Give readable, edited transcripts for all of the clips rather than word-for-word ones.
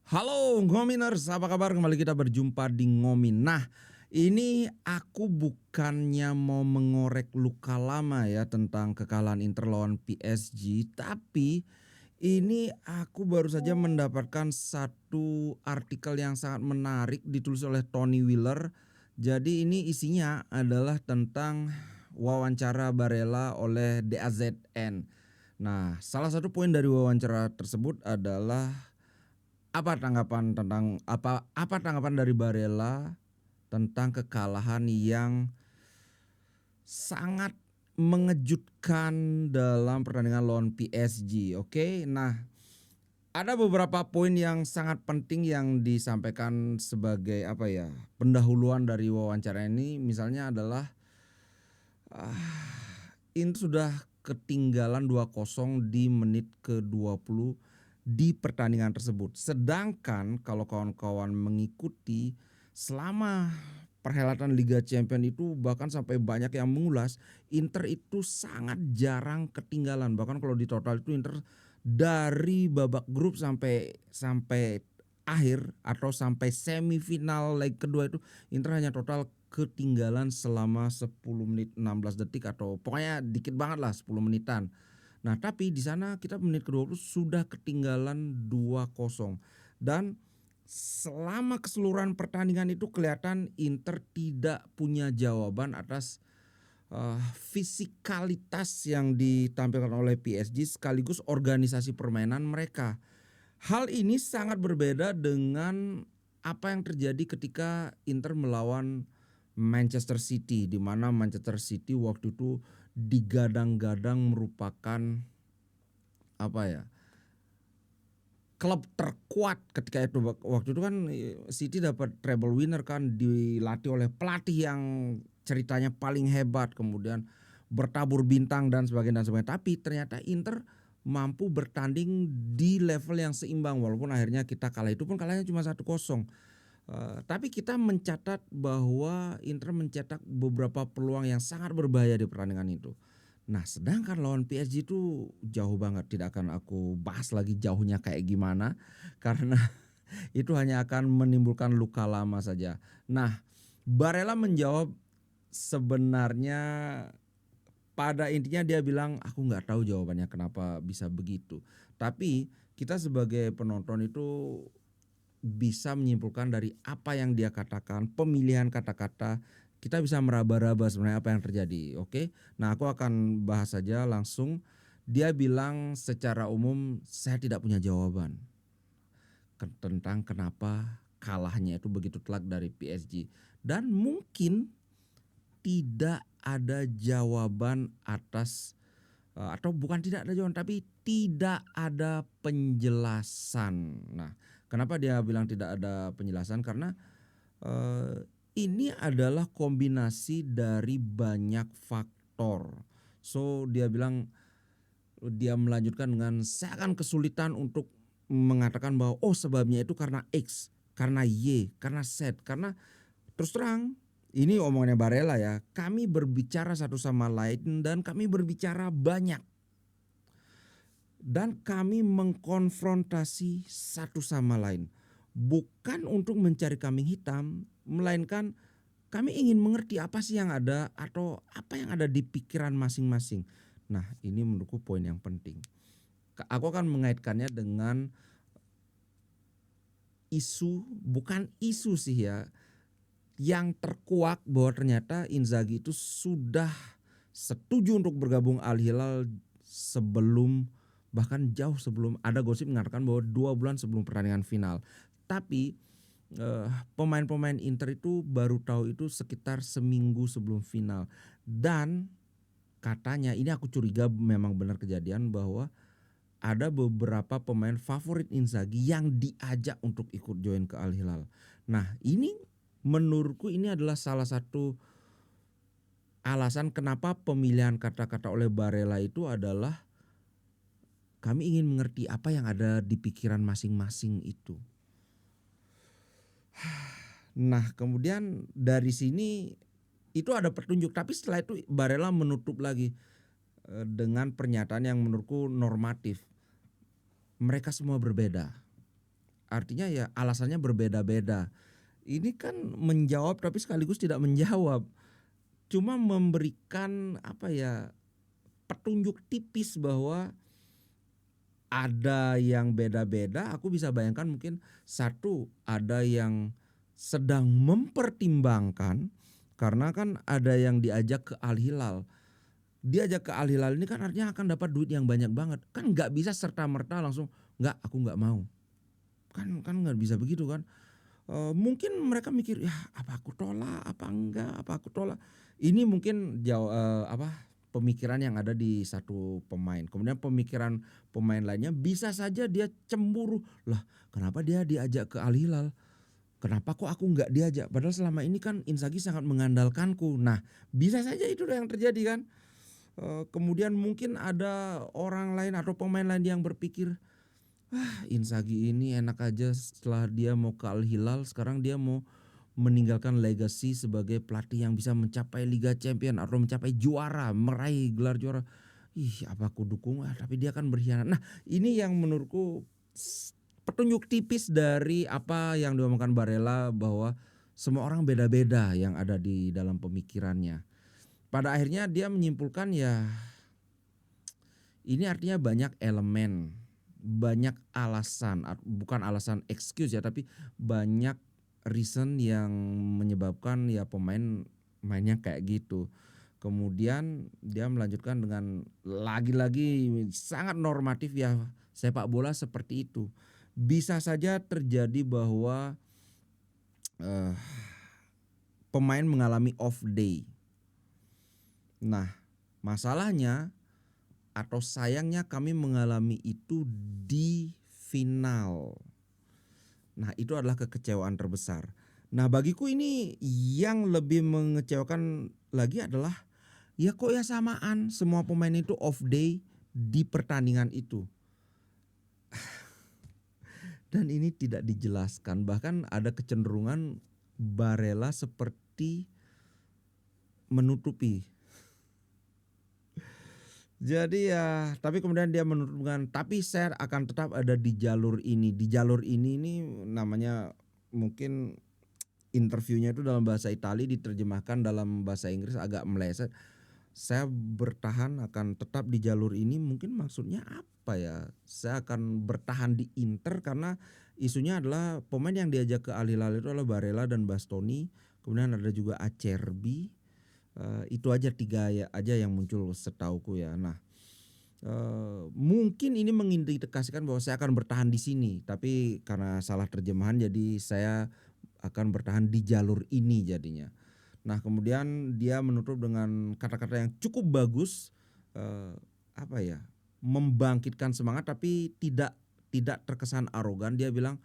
Halo Ngominers, apa kabar? Kembali kita berjumpa di Ngomin. Nah, ini aku bukannya mau mengorek luka lama ya tentang kekalahan Inter lawan PSG, tapi ini aku baru saja mendapatkan satu artikel yang sangat menarik ditulis oleh Tony Wheeler. Jadi ini isinya adalah tentang wawancara Barella oleh DAZN. Nah, salah satu poin dari wawancara tersebut adalah apa tanggapan dari Barella tentang kekalahan yang sangat mengejutkan dalam pertandingan lawan PSG. Oke. Nah, ada beberapa poin yang sangat penting yang disampaikan sebagai pendahuluan dari wawancara ini. Misalnya adalah ini sudah ketinggalan 2-0 di menit ke-20 di pertandingan tersebut. Sedangkan kalau kawan-kawan mengikuti selama perhelatan Liga Champions itu bahkan sampai banyak yang mengulas, Inter itu sangat jarang ketinggalan. Bahkan kalau di total itu Inter dari babak grup sampai akhir atau sampai semifinal leg kedua itu Inter hanya total ketinggalan selama 10 menit 16 detik atau pokoknya dikit banget lah 10 menitan. Nah, tapi di sana kita menit ke-20 sudah ketinggalan 2-0 dan selama keseluruhan pertandingan itu kelihatan Inter tidak punya jawaban atas fisikalitas yang ditampilkan oleh PSG sekaligus organisasi permainan mereka. Hal ini sangat berbeda dengan apa yang terjadi ketika Inter melawan Manchester City, di mana Manchester City waktu itu digadang-gadang merupakan klub terkuat ketika itu. Waktu itu kan City dapat treble winner kan, dilatih oleh pelatih yang ceritanya paling hebat, kemudian bertabur bintang dan sebagainya. Tapi ternyata Inter mampu bertanding di level yang seimbang walaupun akhirnya kita kalah, itu pun kalahnya cuma 1-0. Tapi kita mencatat bahwa Inter mencetak beberapa peluang yang sangat berbahaya di pertandingan itu. Nah, sedangkan lawan PSG itu jauh banget, tidak akan aku bahas lagi jauhnya kayak gimana karena itu hanya akan menimbulkan luka lama saja. Nah, Barella menjawab sebenarnya pada intinya dia bilang aku nggak tahu jawabannya kenapa bisa begitu. Tapi kita sebagai penonton itu bisa menyimpulkan dari apa yang dia katakan, pemilihan kata-kata, kita bisa meraba-raba sebenarnya apa yang terjadi. Oke. Nah, aku akan bahas saja langsung. Dia bilang secara umum saya tidak punya jawaban tentang kenapa kalahnya itu begitu telak dari PSG, dan mungkin tidak ada jawaban atas atau bukan tidak ada jawaban tapi tidak ada penjelasan. Nah, kenapa dia bilang tidak ada penjelasan? Karena ini adalah kombinasi dari banyak faktor. So dia melanjutkan dengan saya akan kesulitan untuk mengatakan bahwa sebabnya itu karena X, karena Y, karena Z, karena terus terang ini omongannya Barella ya. Kami berbicara satu sama lain dan kami berbicara banyak. Dan kami mengkonfrontasi satu sama lain. Bukan untuk mencari kambing hitam, melainkan kami ingin mengerti apa sih yang ada atau apa yang ada di pikiran masing-masing. Nah, ini menurutku poin yang penting. Aku akan mengaitkannya dengan isu, bukan isu sih ya, yang terkuak bahwa ternyata Inzaghi itu sudah setuju untuk bergabung Al Hilal sebelum, bahkan jauh sebelum, ada gosip mengatakan bahwa 2 bulan sebelum pertandingan final. Tapi pemain-pemain Inter itu baru tahu itu sekitar seminggu sebelum final. Dan katanya, ini aku curiga memang benar kejadian, bahwa ada beberapa pemain favorit Inzaghi yang diajak untuk ikut join ke Al Hilal. Nah, ini menurutku ini adalah salah satu alasan kenapa pemilihan kata-kata oleh Barella itu adalah kami ingin mengerti apa yang ada di pikiran masing-masing itu. Nah, kemudian dari sini itu ada petunjuk, tapi setelah itu Barella menutup lagi dengan pernyataan yang menurutku normatif. Mereka semua berbeda. artinya ya alasannya berbeda-beda. Ini kan menjawab tapi sekaligus tidak menjawab. Cuma memberikan apa ya, petunjuk tipis bahwa ada yang beda-beda. Aku bisa bayangkan mungkin satu ada yang sedang mempertimbangkan karena kan ada yang diajak ke Al Hilal. Diajak ke Al Hilal ini kan artinya akan dapat duit yang banyak banget. Kan nggak bisa serta merta langsung nggak, aku nggak mau. Kan nggak bisa begitu kan. Mungkin mereka mikir ya apa aku tolak, apa enggak, apa aku tolak. Ini mungkin pemikiran yang ada di satu pemain. Kemudian pemikiran pemain lainnya bisa saja dia cemburu. Lah, kenapa dia diajak ke Al Hilal? Kenapa kok aku nggak diajak? Padahal selama ini kan Inzaghi sangat mengandalkanku. Nah, bisa saja itu yang terjadi kan. Kemudian mungkin ada orang lain atau pemain lain yang berpikir, Inzaghi ini enak aja setelah dia mau ke Al Hilal, sekarang dia mau meninggalkan legacy sebagai pelatih yang bisa mencapai Liga Champion atau mencapai juara, meraih gelar juara. Apa aku dukung? Tapi dia kan berkhianat. Nah, ini yang menurutku petunjuk tipis dari apa yang diomongkan Barella bahwa semua orang beda-beda yang ada di dalam pemikirannya. Pada akhirnya dia menyimpulkan ya ini artinya banyak elemen, banyak alasan, bukan alasan excuse ya, tapi banyak reason yang menyebabkan ya pemain mainnya kayak gitu. Kemudian dia melanjutkan dengan lagi-lagi sangat normatif ya, sepak bola seperti itu. Bisa saja terjadi bahwa pemain mengalami off day. Nah, masalahnya atau sayangnya kami mengalami itu di final. Nah, itu adalah kekecewaan terbesar. Nah, bagiku ini yang lebih mengecewakan lagi adalah ya kok ya samaan semua pemain itu off day di pertandingan itu. Dan ini tidak dijelaskan, bahkan ada kecenderungan Barella seperti menutupi. Jadi ya, tapi kemudian dia menutup dengan tapi saya akan tetap ada di jalur ini. Di jalur ini namanya mungkin interviewnya itu dalam bahasa Italia diterjemahkan dalam bahasa Inggris agak meleset. Saya bertahan akan tetap di jalur ini, mungkin maksudnya apa ya? Saya akan bertahan di Inter karena isunya adalah pemain yang diajak ke Al Hilal itu adalah Barella dan Bastoni. Kemudian ada juga Acerbi. Itu aja tiga ya aja yang muncul setauku ya. Nah, mungkin ini mengindikasikan bahwa saya akan bertahan di sini, tapi karena salah terjemahan jadi saya akan bertahan di jalur ini jadinya. Nah, kemudian dia menutup dengan kata-kata yang cukup bagus, membangkitkan semangat tapi tidak terkesan arogan. Dia bilang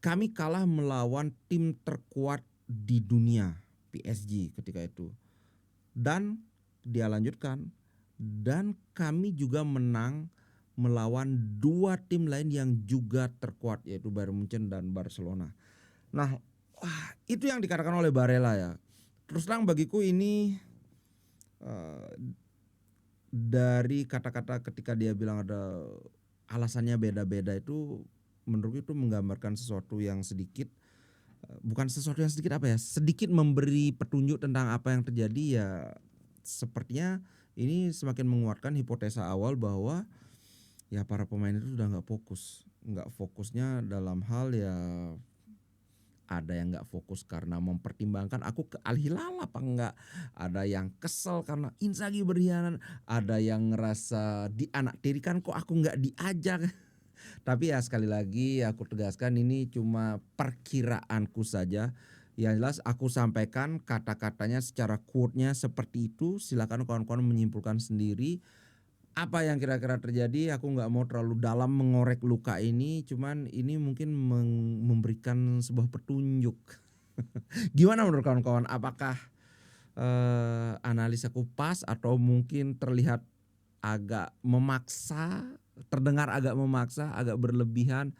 kami kalah melawan tim terkuat di dunia, PSG ketika itu. Dan dia lanjutkan, dan kami juga menang melawan dua tim lain yang juga terkuat yaitu Bayern Munchen dan Barcelona. Nah, itu yang dikatakan oleh Barella ya. Terus terang bagiku ini dari kata-kata ketika dia bilang ada alasannya beda-beda itu menurutku itu menggambarkan sesuatu yang sedikit sedikit memberi petunjuk tentang apa yang terjadi ya. Sepertinya ini semakin menguatkan hipotesa awal bahwa ya para pemain itu sudah nggak fokusnya dalam hal ya, ada yang nggak fokus karena mempertimbangkan aku ke Al Hilal apa enggak, ada yang kesel karena Inzaghi berkhianat, ada yang ngerasa dianaktirikan kok aku nggak diajak. Tapi ya sekali lagi aku tegaskan ini cuma perkiraanku saja. Yang jelas aku sampaikan kata-katanya secara quote-nya seperti itu. Silakan kawan-kawan menyimpulkan sendiri apa yang kira-kira terjadi. Aku nggak mau terlalu dalam mengorek luka ini. Cuman ini mungkin memberikan sebuah petunjuk. Gimana menurut kawan-kawan? Apakah analisaku pas atau mungkin terlihat agak memaksa, terdengar agak memaksa, agak berlebihan?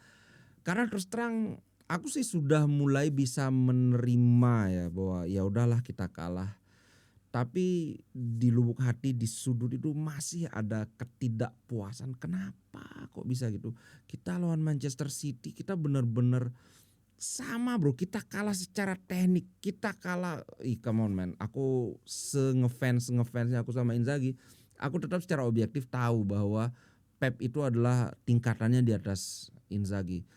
Karena terus terang aku sih sudah mulai bisa menerima ya bahwa ya udahlah kita kalah. Tapi di lubuk hati, di sudut itu masih ada ketidakpuasan, kenapa kok bisa gitu? Kita lawan Manchester City, kita bener-bener sama Bro, kita kalah secara teknik, kita kalah come on man, aku ngefansnya aku sama Inzaghi, aku tetap secara objektif tahu bahwa Pep itu adalah tingkatannya di atas Inzaghi.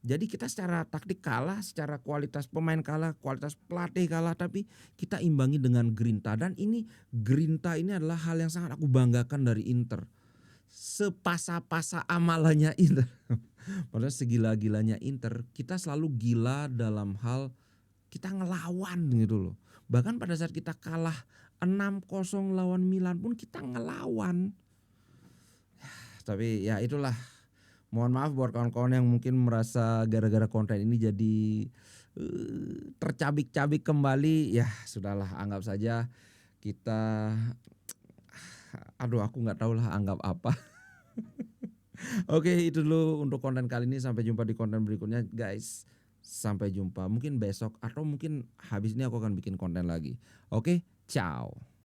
Jadi kita secara taktik kalah, secara kualitas pemain kalah, kualitas pelatih kalah, tapi kita imbangi dengan grinta, dan ini grinta ini adalah hal yang sangat aku banggakan dari Inter. Sepasa-pasa amalannya Inter, padahal segila-gilanya Inter, kita selalu gila dalam hal kita ngelawan gitu loh. Bahkan pada saat kita kalah 6-0 lawan Milan pun kita ngelawan. Tapi ya itulah. Mohon maaf buat kawan-kawan yang mungkin merasa gara-gara konten ini jadi tercabik-cabik kembali. Ya sudahlah, anggap saja kita, aduh aku nggak tahu lah anggap apa. Oke, itu dulu untuk konten kali ini. Sampai jumpa di konten berikutnya guys. Sampai jumpa mungkin besok atau mungkin habis ini aku akan bikin konten lagi. Oke, ciao.